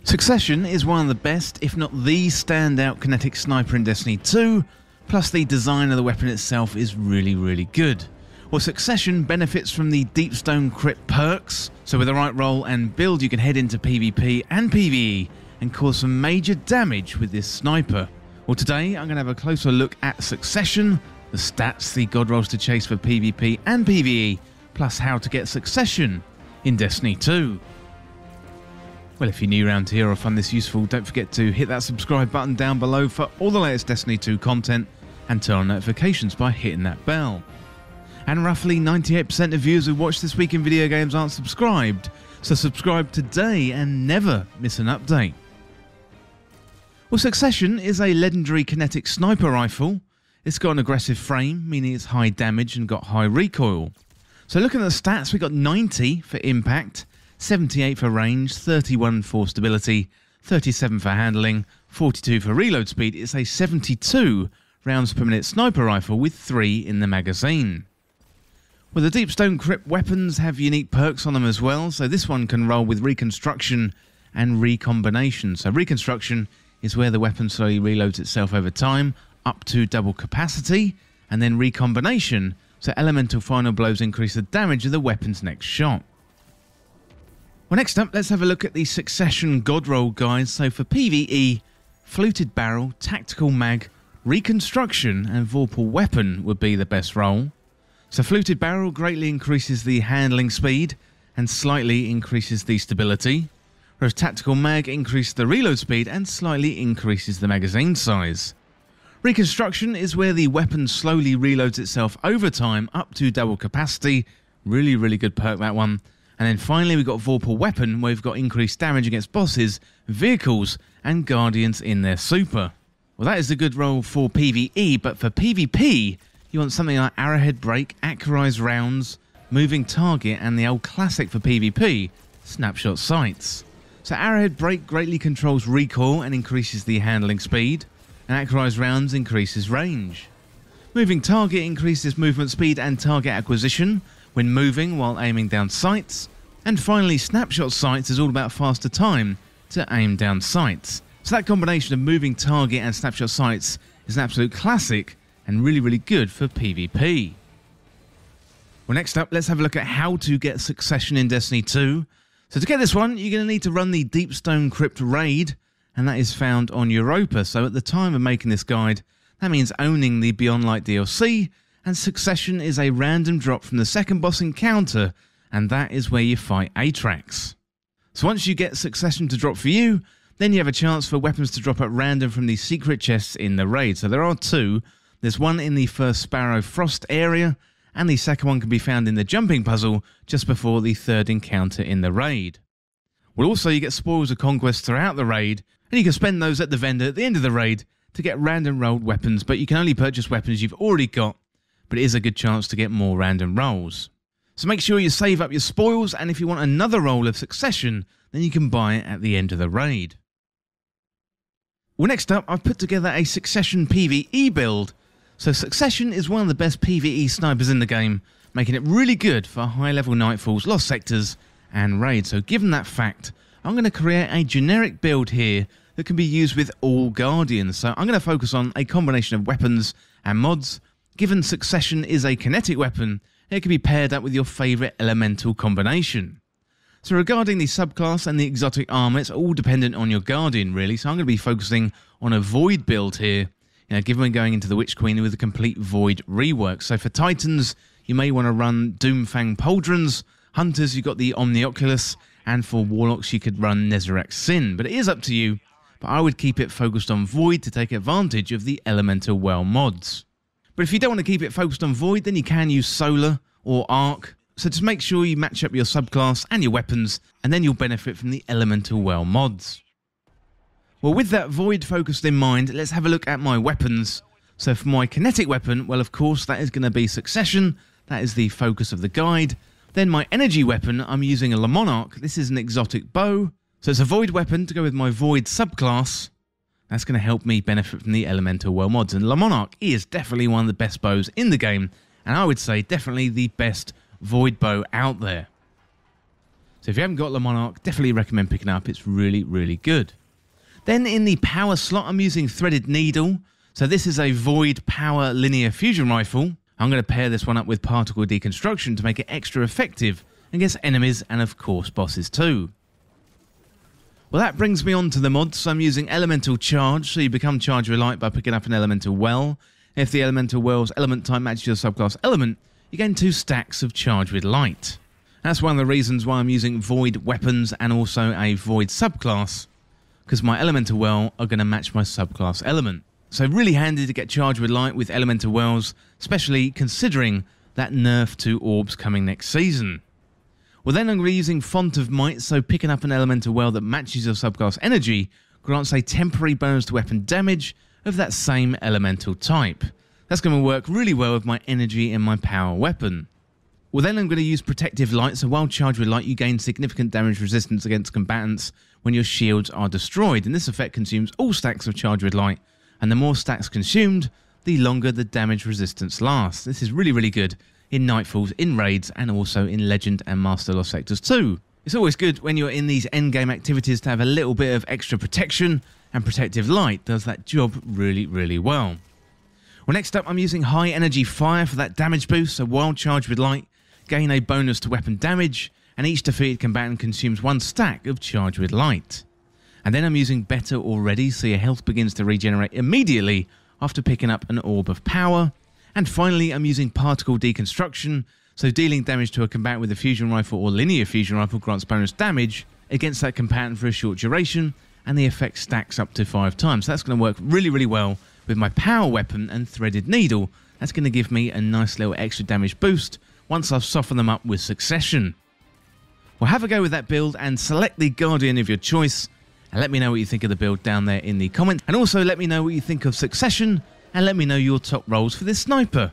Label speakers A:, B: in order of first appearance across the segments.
A: Succession is one of the best, if not the standout Kinetic Sniper in Destiny 2, plus the design of the weapon itself is really good. Well, Succession benefits from the Deep Stone Crypt perks, so with the right role and build you can head into PvP and PVE and cause some major damage with this sniper. Well, today I'm going to have a closer look at Succession, the stats, the god rolls to chase for PvP and PVE, plus how to get Succession in Destiny 2. Well, if you're new around here or find this useful, don't forget to hit that subscribe button down below for all the latest Destiny 2 content and turn on notifications by hitting that bell. And roughly 98% of viewers who watch This Week in Video Games aren't subscribed, so subscribe today and never miss an update. Well, Succession is a legendary kinetic sniper rifle. It's got an aggressive frame, meaning it's high damage and got high recoil. So looking at the stats, we got 90 for impact, 78 for range, 31 for stability, 37 for handling, 42 for reload speed. It's a 72 rounds per minute sniper rifle with 3 in the magazine. Well, the Deep Stone Crypt weapons have unique perks on them as well, so this one can roll with reconstruction and recombination. So reconstruction is where the weapon slowly reloads itself over time, up to double capacity, and then recombination, so elemental final blows increase the damage of the weapon's next shot. Well, next up, let's have a look at the Succession god roll guides. So for PvE, fluted barrel, tactical mag, reconstruction and vorpal weapon would be the best roll. So fluted barrel greatly increases the handling speed and slightly increases the stability, whereas tactical mag increases the reload speed and slightly increases the magazine size. Reconstruction is where the weapon slowly reloads itself over time up to double capacity. Really good perk, that one. And then finally we've got Vorpal Weapon, where we've got increased damage against bosses, vehicles and guardians in their super. Well, that is the good roll for PvE, but for PvP, you want something like Arrowhead Break, Accurized Rounds, Moving Target, and the old classic for PvP, Snapshot Sights. So Arrowhead Break greatly controls recoil and increases the handling speed, and Accurized Rounds increases range. Moving Target increases movement speed and target acquisition when moving while aiming down sights, and finally Snapshot Sights is all about faster time to aim down sights. So that combination of Moving Target and Snapshot Sights is an absolute classic and really good for PvP. Well, next up, let's have a look at how to get Succession in Destiny 2. So to get this one, you're going to need to run the Deep Stone Crypt raid, and that is found on Europa. So at the time of making this guide, that means owning the Beyond Light DLC, and Succession is a random drop from the second boss encounter, and that is where you fight Atrax. So once you get Succession to drop for you, then you have a chance for weapons to drop at random from the secret chests in the raid. So there are 2. There's one in the first Sparrow Frost area, and the second one can be found in the jumping puzzle just before the third encounter in the raid. Well, also you get spoils of conquest throughout the raid, and you can spend those at the vendor at the end of the raid to get random rolled weapons, but you can only purchase weapons you've already got, but it is a good chance to get more random rolls. So make sure you save up your spoils, and if you want another roll of Succession, then you can buy it at the end of the raid. Well, next up, I've put together a Succession PvE build. So Succession is one of the best PvE snipers in the game, making it really good for high-level nightfalls, lost sectors, and raids. So given that fact, I'm going to create a generic build here that can be used with all Guardians. So I'm going to focus on a combination of weapons and mods. Given Succession is a kinetic weapon, it can be paired up with your favourite elemental combination. So regarding the subclass and the exotic armour, it's all dependent on your Guardian really, so I'm going to be focusing on a Void build here, given we're going into the Witch Queen with a complete Void rework. So for Titans, you may want to run Doomfang Pauldrons, Hunters, you've got the Omnioculus, and for Warlocks you could run Nezarec Sin, but it is up to you, but I would keep it focused on Void to take advantage of the Elemental Well mods. But if you don't want to keep it focused on Void, then you can use Solar or Arc. So just make sure you match up your subclass and your weapons, and then you'll benefit from the Elemental Well mods. Well, with that Void focused in mind, let's have a look at my weapons. So for my kinetic weapon, well, of course, that is going to be Succession. That is the focus of the guide. Then my energy weapon, I'm using a Le Monarch. This is an exotic bow. So it's a Void weapon to go with my Void subclass. That's going to help me benefit from the Elemental Well mods. And Le Monarch is definitely one of the best bows in the game, and I would say definitely the best Void bow out there. So if you haven't got the Monarch, definitely recommend picking it up. It's really, really good. Then in the power slot, I'm using Threaded Needle. So this is a Void Power Linear Fusion Rifle. I'm going to pair this one up with Particle Deconstruction to make it extra effective against enemies and of course bosses too. Well, that brings me on to the mods. So I'm using Elemental Charge, so you become charged with light by picking up an Elemental Well. If the Elemental Well's element type matches your subclass element, you gain 2 stacks of Charge with Light. That's one of the reasons why I'm using Void Weapons and also a Void subclass, because my Elemental Well are going to match my subclass element. So really handy to get charged with light with Elemental Wells, especially considering that nerf to orbs coming next season. Well, then I'm going to be using Font of Might, so picking up an Elemental Well that matches your subclass energy grants a temporary bonus to weapon damage of that same elemental type. That's going to work really well with my energy and my power weapon. Well, then I'm going to use Protective Light, so while charged with light you gain significant damage resistance against combatants when your shields are destroyed, and this effect consumes all stacks of charge with light, and the more stacks consumed, the longer the damage resistance lasts. This is really, really good in Nightfalls, in raids, and also in Legend and Master Lost Sectors too. It's always good when you're in these endgame activities to have a little bit of extra protection, and Protective Light does that job really, really well. Well, next up I'm using High Energy Fire for that damage boost, so while charged with light, gain a bonus to weapon damage, and each defeated combatant consumes 1 stack of charge with light. And then I'm using Better Already, so your health begins to regenerate immediately after picking up an Orb of Power. And finally, I'm using Particle Deconstruction, so dealing damage to a combatant with a fusion rifle or linear fusion rifle grants bonus damage against that combatant for a short duration, and the effect stacks up to 5 times. So that's going to work really, really well with my power weapon and Threaded Needle. That's going to give me a nice little extra damage boost once I've softened them up with Succession. Well, have a go with that build and select the Guardian of your choice, and let me know what you think of the build down there in the comments. And also let me know what you think of Succession, and let me know your top roles for this sniper.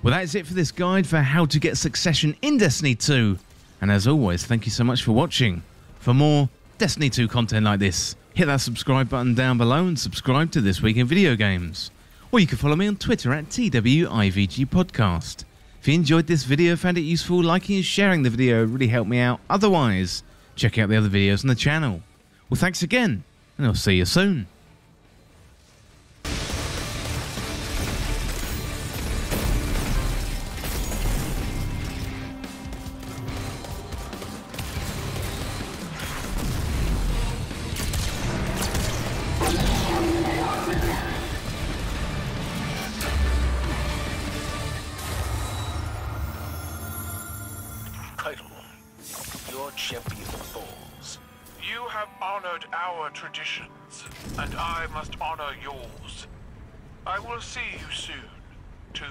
A: Well, that is it for this guide for how to get Succession in Destiny 2. And as always, thank you so much for watching. For more Destiny 2 content like this, hit that subscribe button down below and subscribe to This Week in Video Games. Or you can follow me on Twitter at TWIVG Podcast. If you enjoyed this video, found it useful, liking and sharing the video really helped me out. Otherwise, check out the other videos on the channel. Well, thanks again, and I'll see you soon.
B: Title, your champion falls.
C: You have honored our traditions, and I must honor yours. I will see you soon, to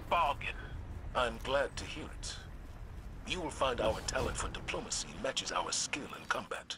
C: bargain.
B: I'm glad to hear it. You will find our talent for diplomacy matches our skill in combat.